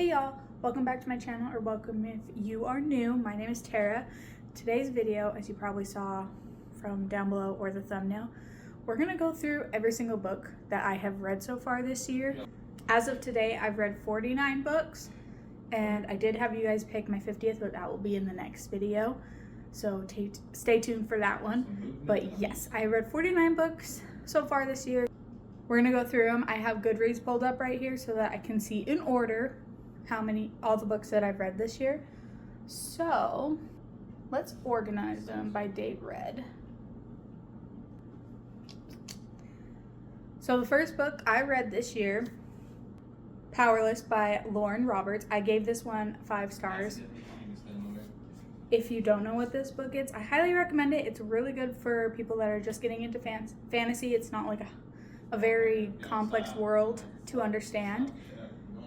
Hey y'all, welcome back to my channel, or welcome if you are new. My name is Tara. Today's video, as you probably saw from down below or the thumbnail, we're gonna go through every single book that I have read so far this year. As of today, I've read 49 books, and I did have you guys pick my 50th, but that will be in the next video. So stay tuned for that one. But yes, I read 49 books so far this year. We're gonna go through them. I have Goodreads pulled up right here so that I can see in order all the books that I've read this year. So let's organize them by date read. So the first book I read this year, Powerless by Lauren Roberts. I gave this one 5 stars. If you don't know what this book is, I highly recommend it. It's really good for people that are just getting into fantasy. It's not like a very complex world to understand.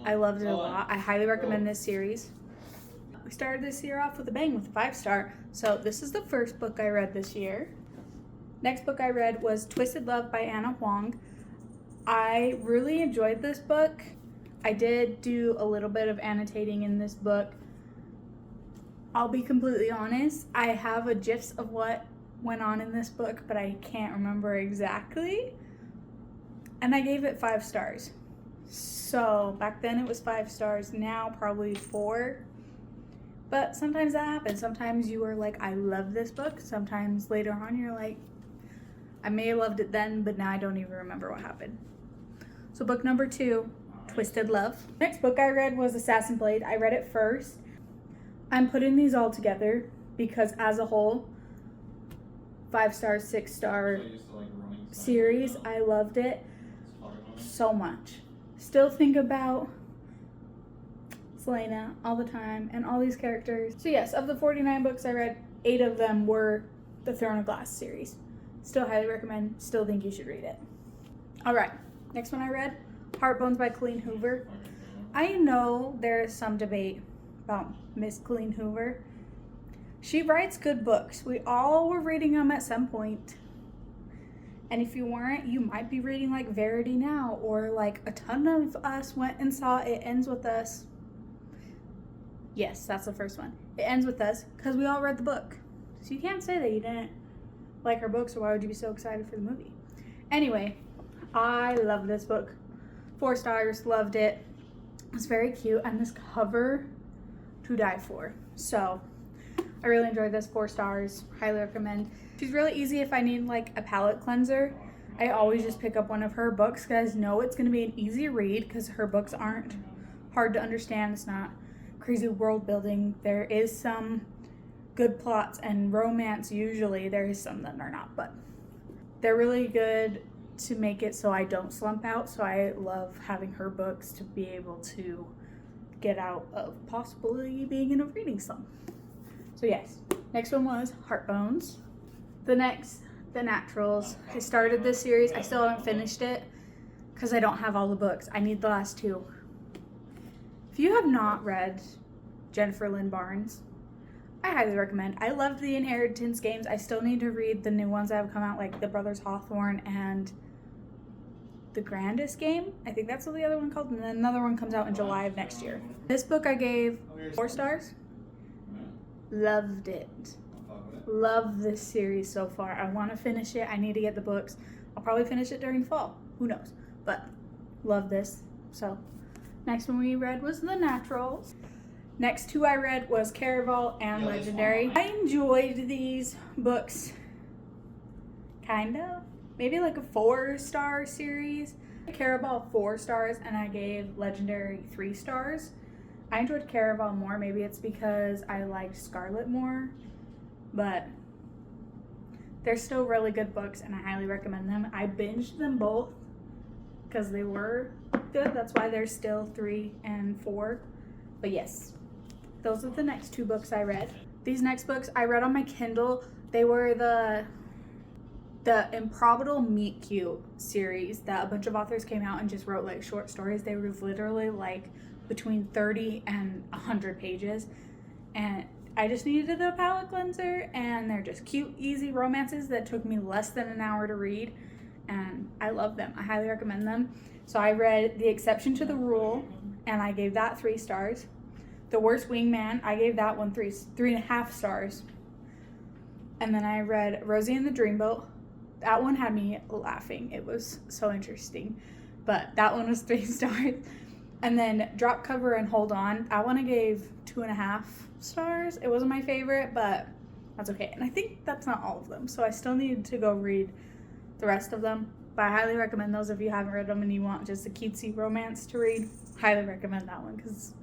I loved it a lot. I highly recommend this series. We started this year off with a bang with a 5-star. So this is the first book I read this year. Next book I read was Twisted Love by Ana Huang. I really enjoyed this book. I did do a little bit of annotating in this book. I'll be completely honest, I have a gist of what went on in this book, but I can't remember exactly. And I gave it 5 stars. So back then it was 5 stars, now probably 4. But sometimes that happens. Sometimes you are like, I love this book. Sometimes later on you're like, I may have loved it then, but now I don't even remember what happened. So book number 2, Twisted Love. Next book I read was Assassin Blade. I read it first. I'm putting these all together because as a whole, 5-star, 6-star series, I loved it so much. Still think about Selena all the time and all these characters. So yes, of the 49 books I read, 8 of them were the Throne of Glass series. Still highly recommend, still think you should read it. All right, next one I read, Heartbones by Colleen Hoover. I know there is some debate about Miss Colleen Hoover. She writes good books. We all were reading them at some point. And if you weren't, you might be reading like Verity now, or like a ton of us went and saw It Ends With Us. Yes, that's the first one. It Ends With Us, because we all read the book. So you can't say that you didn't like her books, or why would you be so excited for the movie? Anyway, I love this book. 4 stars, loved it. It's very cute, and this cover to die for. So I really enjoyed this. 4 stars, highly recommend. She's really easy if I need like a palette cleanser. I always just pick up one of her books because I know it's going to be an easy read because her books aren't hard to understand. It's not crazy world building. There is some good plots and romance usually. There is some that are not, but they're really good to make it so I don't slump out. So I love having her books to be able to get out of possibly being in a reading slump. So yes, next one was Heartbones. The Naturals. I started this series. I still haven't finished it because I don't have all the books. I need the last 2. If you have not read Jennifer Lynn Barnes, I highly recommend. I loved the Inheritance games. I still need to read the new ones that have come out, like the Brothers Hawthorne and The Grandest Game. I think that's what the other one called. And then another one comes out in July of next year. This book I gave 4 stars. Loved it. Love this series so far. I want to finish it. I need to get the books. I'll probably finish it during fall. Who knows? But love this. So next one we read was The Naturals. Next 2 I read was Caraval and Legendary. I enjoyed these books. Kind of. Maybe like a 4-star series. Caraval 4 stars, and I gave Legendary 3 stars. I enjoyed Caraval more. Maybe it's because I liked Scarlet more. But they're still really good books, and I highly recommend them. I binged them both because they were good. That's why they're still 3 and 4. But yes, those are the next 2 books I read. These next books I read on my Kindle. They were the Improbable Meet Cute series that a bunch of authors came out and just wrote like short stories. They were literally like between 30 and 100 pages. And I just needed a palette cleanser, and they're just cute, easy romances that took me less than an hour to read, and I love them. I highly recommend them. So I read The Exception to the Rule and I gave that 3 stars. The Worst Wingman, I gave that one 3.5 stars. And then I read Rosie and the Dreamboat. That one had me laughing. It was so interesting. But that one was 3 stars. And then Drop Cover and Hold On, that one I gave 2.5 stars. It wasn't my favorite, but that's okay. And I think that's not all of them, so I still need to go read the rest of them. But I highly recommend those if you haven't read them and you want just a cutesy romance to read. Highly recommend that one because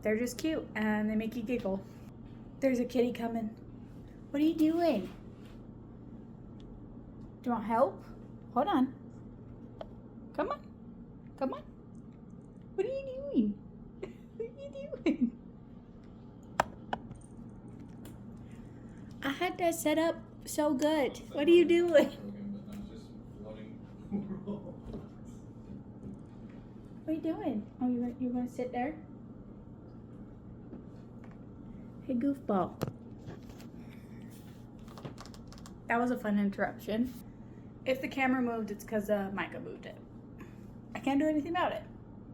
they're just cute and they make you giggle. There's a kitty coming. What are you doing? Do you want help? Hold on. Come on. Come on. What are you doing? What are you doing? I had that set up so good. What are you doing? What are you doing? Oh, you're gonna sit there? Hey, goofball. That was a fun interruption. If the camera moved, it's because Micah moved it. I can't do anything about it.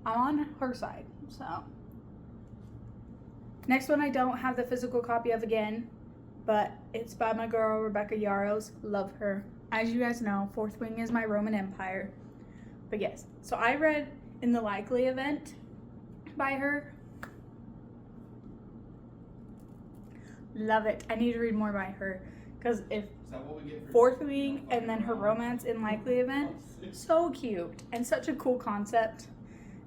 I'm on her side, so. Next one I don't have the physical copy of again, but it's by my girl, Rebecca Yarros. Love her. As you guys know, Fourth Wing is my Roman Empire. But yes, so I read In the Likely Event by her. Love it. I need to read more by her. Because if Fourth Wing and then her romance in Likely Event, so cute and such a cool concept.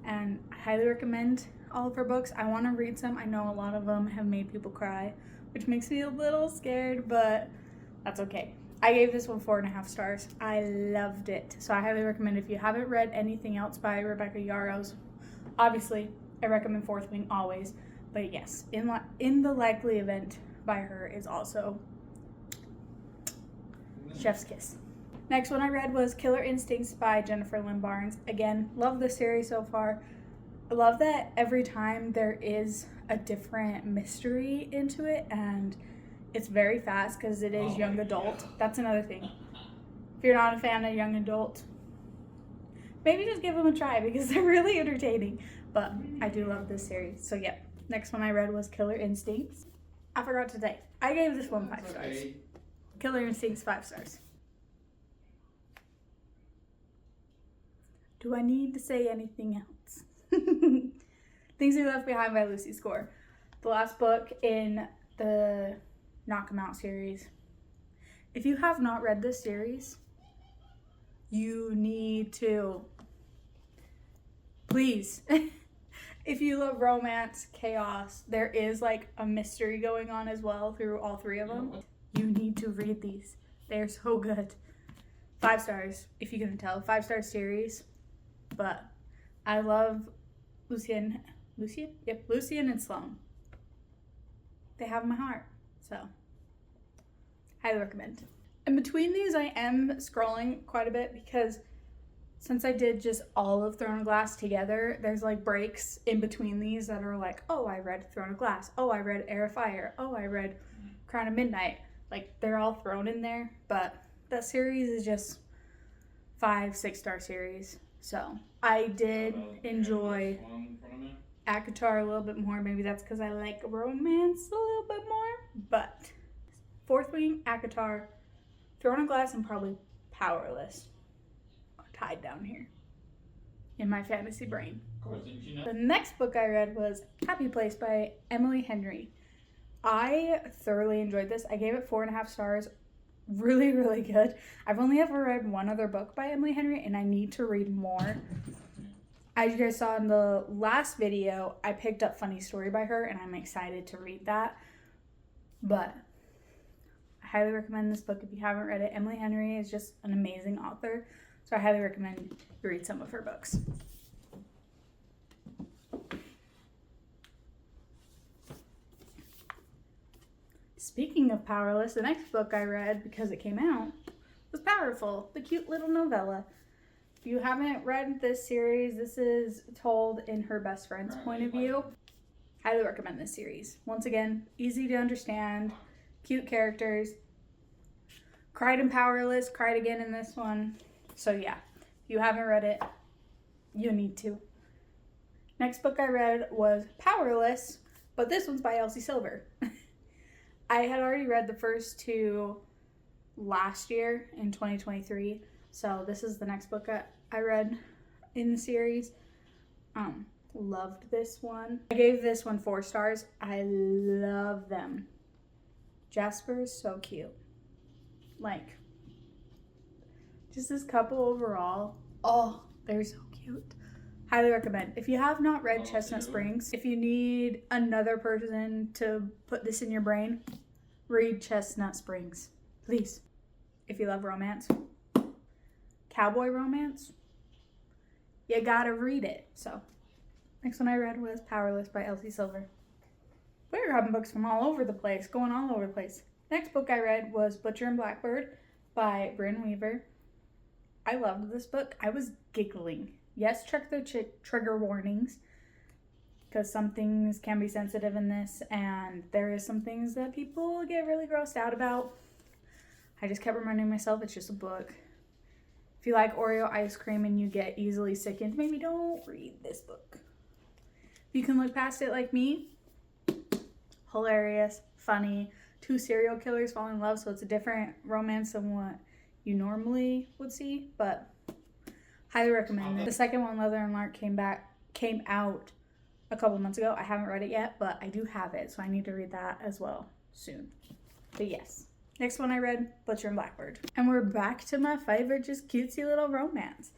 And I highly recommend all of her books. I want to read some. I know a lot of them have made people cry, which makes me a little scared, but that's okay. I gave this one 4.5 stars. I loved it. So I highly recommend if you haven't read anything else by Rebecca Yarros. Obviously, I recommend Fourth Wing always. But yes, in the Likely Event by her is also chef's kiss. Next one I read was Killer Instincts by Jennifer Lynn Barnes. Again, love the series so far. I love that every time there is a different mystery into it, and it's very fast because it is young adult. That's another thing. If you're not a fan of young adult, maybe just give them a try because they're really entertaining. But I do love this series. So yeah, next one I read was Killer Instincts. I forgot to say, I gave this one 5 stars. Killer Instincts 5 stars. Do I need to say anything else? Things We Left Behind by Lucy Score. The last book in the Knock 'Em Out series. If you have not read this series, you need to. Please. If you love romance, chaos, there is like a mystery going on as well through all 3 of them. You need to read these. They're so good. 5 stars, if you can tell. 5-star series. But I love Lucian? Yep, Lucian and Sloane. They have my heart. So, highly recommend. In between these, I am scrolling quite a bit because since I did just all of Throne of Glass together, there's like breaks in between these that are like, oh, I read Throne of Glass. Oh, I read Heir of Fire. Oh, I read Crown of Midnight. Like, they're all thrown in there. But that series is just 5-6-star series. So, I did enjoy ACOTAR a little bit more. Maybe that's because I like romance a little bit more. But Fourth Wing, ACOTAR, Throne of Glass, and probably Powerless are tied down here in my fantasy brain. Of course, didn't you know? The next book I read was Happy Place by Emily Henry. I thoroughly enjoyed this. I gave it 4.5 stars. Really, really good. I've only ever read one other book by Emily Henry, and I need to read more. As you guys saw in the last video, I picked up Funny Story by her, and I'm excited to read that. But I highly recommend this book if you haven't read it. Emily Henry is just an amazing author, so I highly recommend you read some of her books. Speaking of Powerless, the next book I read, because it came out, was Powerful, the cute little novella. If you haven't read this series, this is told in her best friend's point of view. Highly recommend this series. Once again, easy to understand, cute characters. Cried in Powerless, cried again in this one. So yeah, if you haven't read it, you need to. Next book I read was Powerless, but this one's by Elsie Silver. I had already read the first two last year in 2023, so this is the next book I read in the series. Loved this one. I gave this one 4 stars. I love them. Jasper is so cute. Like, just this couple overall. Oh, they're so cute. Highly recommend. If you have not read Chestnut Springs, if you need another person to put this in your brain, read Chestnut Springs, please. If you love romance, cowboy romance, you gotta read it. So, next one I read was Powerless by Elsie Silver. We're grabbing books from all over the place, going all over the place. Next book I read was Butcher and Blackbird by Brynne Weaver. I loved this book. I was giggling. Yes, check the trigger warnings, because some things can be sensitive in this, and there is some things that people get really grossed out about. I just kept reminding myself it's just a book. If you like Oreo ice cream and you get easily sickened, maybe don't read this book. If you can look past it like me, hilarious, funny. 2 serial killers fall in love, so it's a different romance than what you normally would see, but highly recommend it. The second one, Leather and Lark, came out a couple months ago. I haven't read it yet, but I do have it, so I need to read that as well soon. But yes. Next one I read, Butcher and Blackbird. And we're back to my favorite, just cutesy little romance.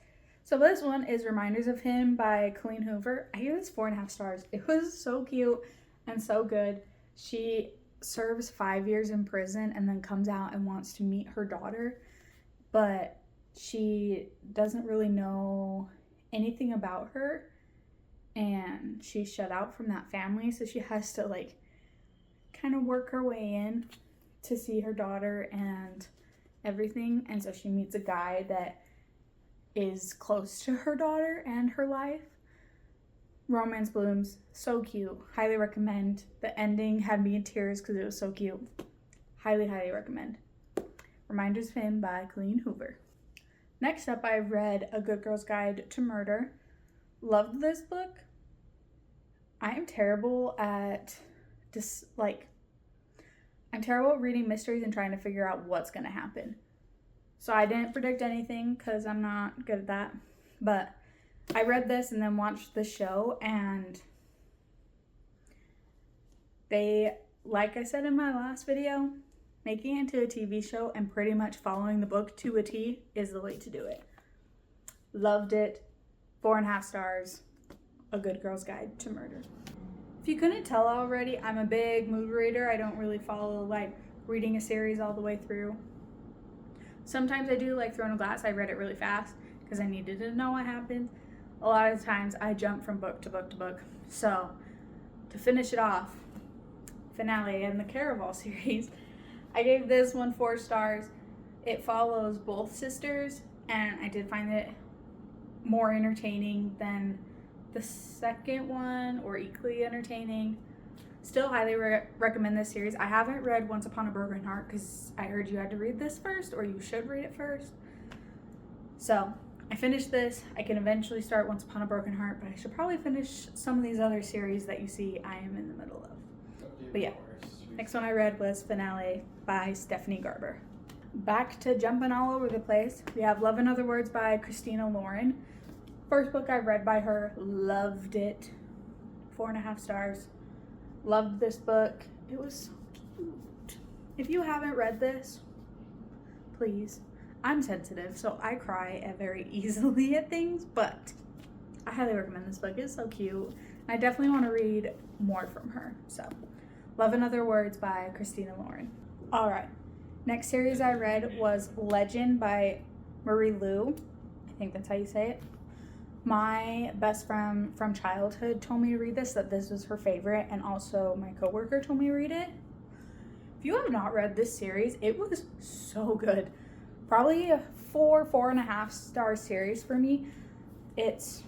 So this one is Reminders of Him by Colleen Hoover. I gave this 4.5 stars. It was so cute and so good. She serves 5 years in prison and then comes out and wants to meet her daughter, but she doesn't really know anything about her, and she's shut out from that family, so she has to like kind of work her way in to see her daughter and everything. And so she meets a guy that is close to her daughter and her life. Romance blooms. So cute. Highly recommend. The ending had me in tears because it was so cute. Highly, highly recommend. Reminders of Him by Colleen Hoover. Next up, I read A Good Girl's Guide to Murder. Loved this book. I am terrible at I'm terrible at reading mysteries and trying to figure out what's going to happen. So I didn't predict anything because I'm not good at that. But I read this and then watched the show, and they, like I said in my last video, making it into a TV show and pretty much following the book to a T is the way to do it. Loved it. 4.5 stars. A Good Girl's Guide to Murder. If you couldn't tell already, I'm a big mood reader. I don't really follow like reading a series all the way through. Sometimes I do, like Throne of Glass. I read it really fast because I needed to know what happened. A lot of times I jump from book to book to book. So to finish it off, finale in the Caraval series, I gave this one 4 stars. It follows both sisters, and I did find it more entertaining than the second one, or equally entertaining. Still highly recommend this series. I haven't read Once Upon a Broken Heart because I heard you had to read this first, or you should read it first. So I finished this. I can eventually start Once Upon a Broken Heart, but I should probably finish some of these other series that you see I am in the middle of. But yeah, next one I read was Finale by Stephanie Garber. Back to jumping all over the place, we have Love in Other Words by Christina Lauren. First book I read by her, loved it. 4.5 stars. Loved this book. It was so cute. If you haven't read this, please. I'm sensitive, so I cry very easily at things, but I highly recommend this book. It's so cute. I definitely want to read more from her. So, Love in Other Words by Christina Lauren. All right. Next series I read was Legend by Marie Lu. I think that's how you say it. My best friend from childhood told me to read this, that this was her favorite, and also my coworker told me to read it. If you have not read this series, it was so good. Probably a 4.5 star series for me. It's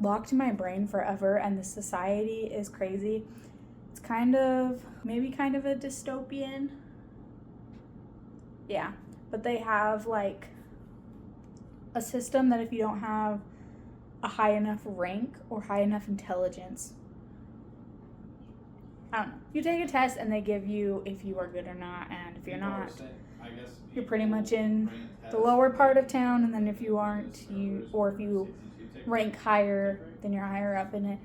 locked in my brain forever, and the society is crazy. It's maybe kind of a dystopian. Yeah, but they have like a system that if you don't have a high enough rank or high enough intelligence. I don't know. You take a test and they give you if you are good or not, and if you're not, you're pretty much in the lower part of town, and then if you aren't, if you rank higher, then you're higher up in it.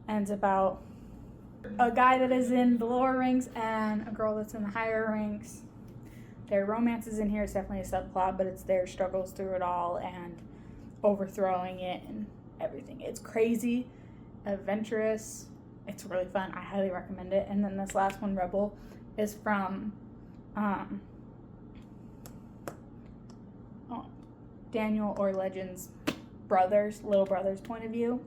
And it's about a guy that is in the lower ranks and a girl that's in the higher ranks. Their romance is in here. It's definitely a subplot, but it's their struggles through it all and overthrowing it and everything. It's crazy, adventurous. It's really fun. I highly recommend it. And then this last one, Rebel, is from Daniel or Legend's little brother's point of view.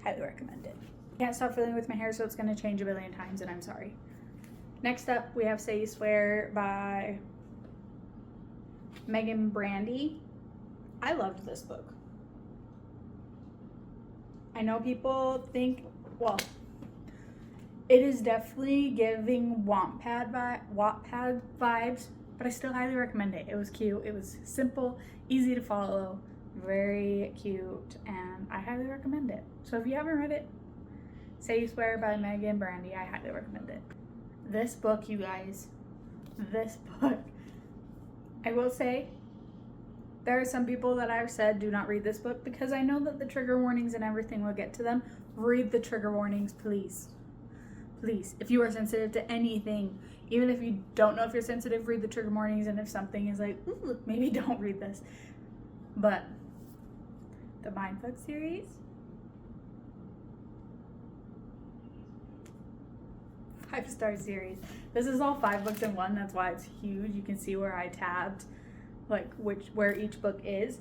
Highly recommend it. Can't stop fiddling with my hair, so it's going to change a billion times, and I'm sorry. Next up, we have Say You Swear by Megan Brandy. I loved this book. I know people think, well, it is definitely giving Wattpad vibes, but I still highly recommend it. It was cute. It was simple, easy to follow, very cute, and I highly recommend it. So if you haven't read it, Say You Swear by Megan Brandy, I highly recommend it. This book, you guys, I will say, there are some people that I've said do not read this book because I know that the trigger warnings and everything will get to them. Read the trigger warnings, please. Please, if you are sensitive to anything, even if you don't know if you're sensitive, read the trigger warnings, and if something is like, ooh, maybe don't read this. But the Mindfuck series, 5-star series. This is all 5 books in one. That's why it's huge. You can see where I tabbed, like where each book is.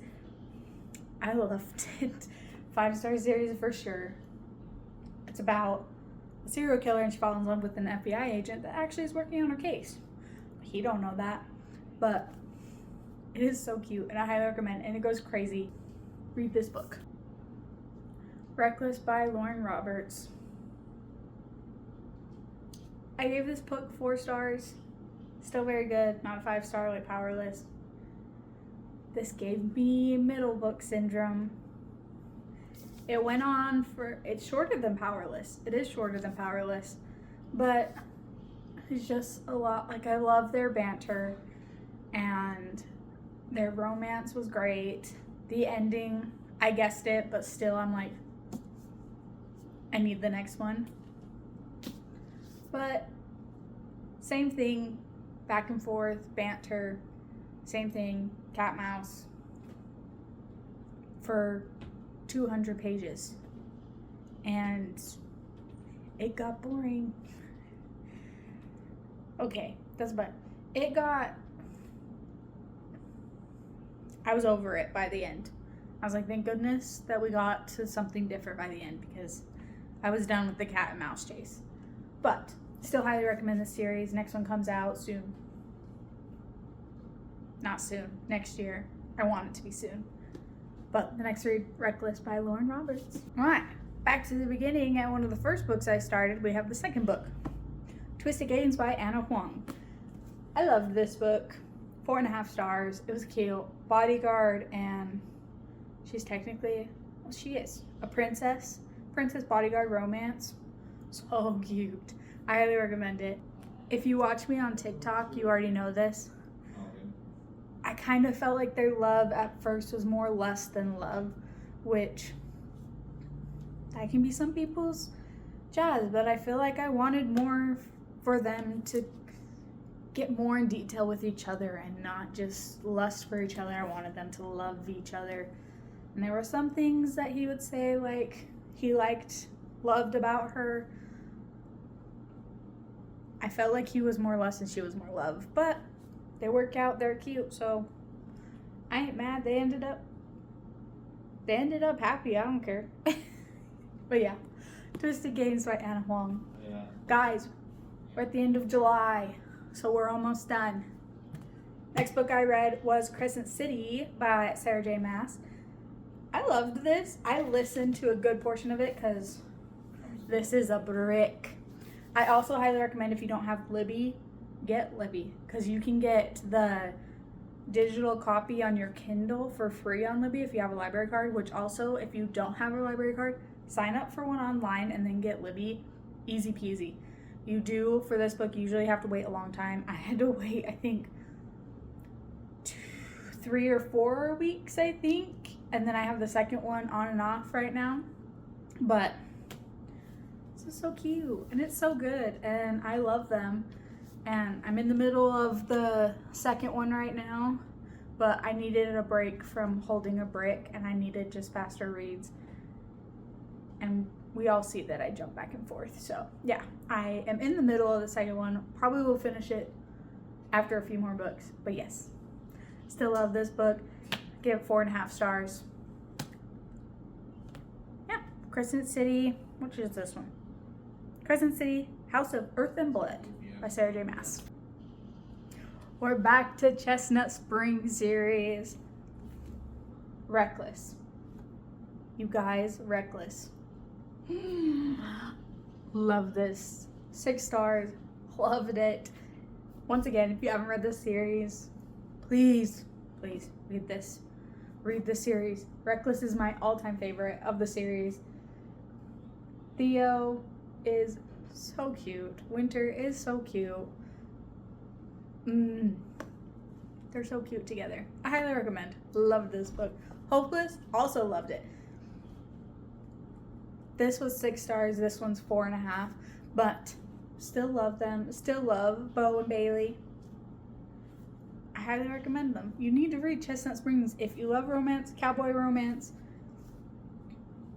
I loved it. 5-star series for sure. It's about a serial killer, and she falls in love with an FBI agent that actually is working on her case. He don't know that, but it is so cute, and I highly recommend. And it goes crazy. Read this book. Reckless by Lauren Roberts. I gave this book 4 stars. Still very good. Not a 5-star like Powerless. This gave me middle book syndrome. It went on for, it's shorter than Powerless. It is shorter than Powerless, but it's just a lot. Like, I love their banter, and their romance was great. The ending, I guessed it, but still I'm like, I need the next one. But same thing, back and forth, banter, same thing, cat mouse, for 200 pages. And it got boring. Okay, that's about it. I was over it by the end. I was like, thank goodness that we got to something different by the end, because I was done with the cat and mouse chase. But still highly recommend this series. Next one comes out soon. Not soon, next year. I want it to be soon. But the next read, Reckless by Lauren Roberts. All right, back to the beginning. At one of the first books I started, we have the second book, Twisted Games by Anna Huang. I loved this book. 4.5 stars. It was cute. Bodyguard, and she's technically, well, she is a princess bodyguard romance. So cute. I highly recommend it. If you watch me on TikTok, you already know this. I kind of felt like their love at first was more lust than love, which that can be some people's jazz, but I feel like I wanted more for them to get more in detail with each other and not just lust for each other. I wanted them to love each other. And there were some things that he would say, like, he loved about her. I felt like he was more lust and she was more love, but they work out, they're cute, so I ain't mad. They ended up happy, I don't care. But yeah, Twisted Games by Anna Huang. Yeah. Guys, we're at the end of July, so we're almost done. Next book I read was Crescent City by Sarah J. Maas. I loved this. I listened to a good portion of it because this is a brick. I also highly recommend, if you don't have Libby, get Libby, because you can get the digital copy on your Kindle for free on Libby if you have a library card, which also, if you don't have a library card, sign up for one online and then get Libby. Easy peasy. You do, for this book, you usually have to wait a long time. I had to wait, I think, 3 or 4 weeks, I think. And then I have the second one on and off right now. But this is so cute and it's so good and I love them. And I'm in the middle of the second one right now, but I needed a break from holding a brick and I needed just faster reads. And we all see that I jump back and forth. So yeah, I am in the middle of the second one. Probably will finish it after a few more books, but yes, still love this book. Give it 4.5 stars. Yeah, Crescent City, which is this one? Crescent City, House of Earth and Blood by Sarah J. Maas. We're back to Chestnut Springs series. Reckless. You guys, Reckless. Love this. 6 stars. Loved it. Once again, if you haven't read this series, please read this. Read this series. Reckless is my all-time favorite of the series. Theo is so cute. Winter is so cute. They're so cute together. I highly recommend. Loved this book. Hopeless, also loved it. This was 6 stars. This one's 4.5. But still love them. Still love Bo and Bailey. I highly recommend them. You need to read Chestnut Springs. If you love romance, cowboy romance,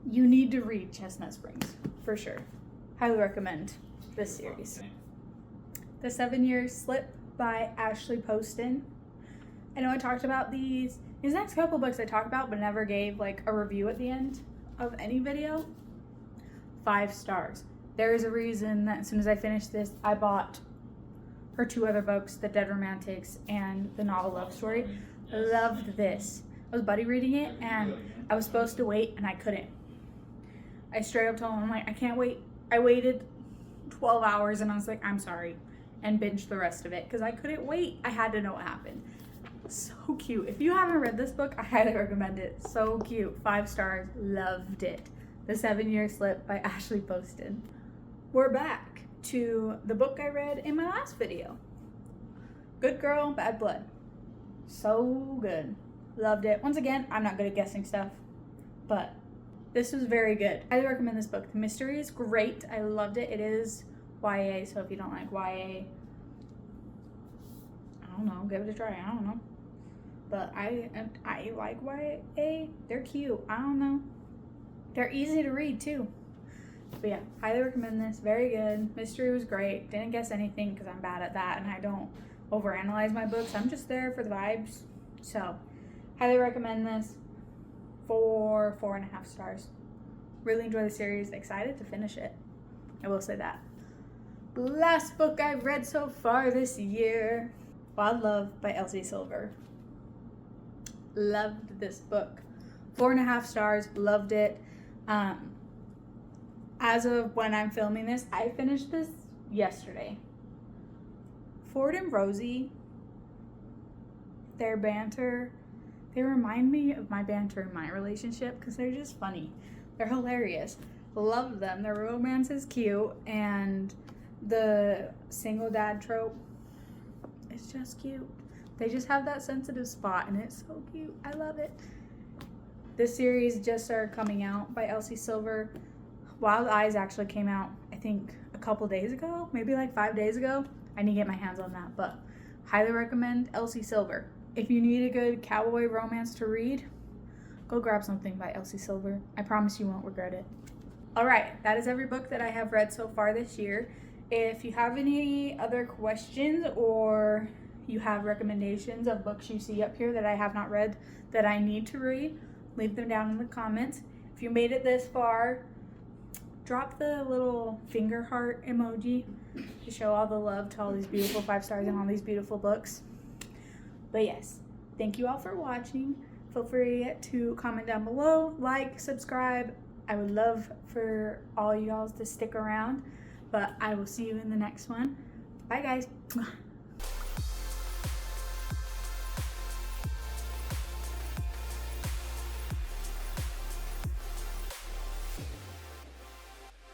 you need to read Chestnut Springs for sure. Highly recommend this series. The 7-Year Slip by Ashley Poston. I know I talked about these next couple books I talked about, but never gave like a review at the end of any video. 5 stars. There is a reason that as soon as I finished this, I bought her 2 other books, The Dead Romantics and The Novel Love Story. Loved this. I was buddy reading it and I was supposed to wait and I couldn't. I straight up told him, I'm like, I can't wait. I waited 12 hours and I was like, I'm sorry, and binged the rest of it because I couldn't wait. I had to know what happened. So cute. If you haven't read this book, I highly recommend it. So cute. 5 stars. Loved it. The 7-Year Slip by Ashley Poston. We're back to the book I read in my last video. Good Girl, Bad Blood. So good. Loved it. Once again, I'm not good at guessing stuff, but this was very good. I recommend this book. The mystery is great. I loved it. It is YA, so if you don't like YA, I don't know, give it a try. I don't know. But I like YA. They're cute. I don't know. They're easy to read too. But yeah, highly recommend this. Very good. Mystery was great. Didn't guess anything because I'm bad at that and I don't overanalyze my books. I'm just there for the vibes. So, highly recommend this. 4.5 stars. Really enjoy the series. Excited to finish it. I will say that. Last book I've read so far this year. Wild Love by Elsie Silver. Loved this book. 4.5 stars. Loved it. As of when I'm filming this, I finished this yesterday. Ford and Rosie, their banter, they remind me of my banter in my relationship because they're just funny. They're hilarious. Love them. Their romance is cute, and the single dad trope is just cute. They just have that sensitive spot, and it's so cute. I love it. This series just started coming out by Elsie Silver. Wild Eyes actually came out, I think, a couple days ago, maybe like 5 days ago. I need to get my hands on that, but highly recommend Elsie Silver. If you need a good cowboy romance to read, go grab something by Elsie Silver. I promise you won't regret it. All right, that is every book that I have read so far this year. If you have any other questions or you have recommendations of books you see up here that I have not read that I need to read, leave them down in the comments. If you made it this far, drop the little finger heart emoji to show all the love to all these beautiful 5 stars and all these beautiful books. But yes, thank you all for watching. Feel free to comment down below, like, subscribe. I would love for all you guys to stick around, but I will see you in the next one. Bye guys.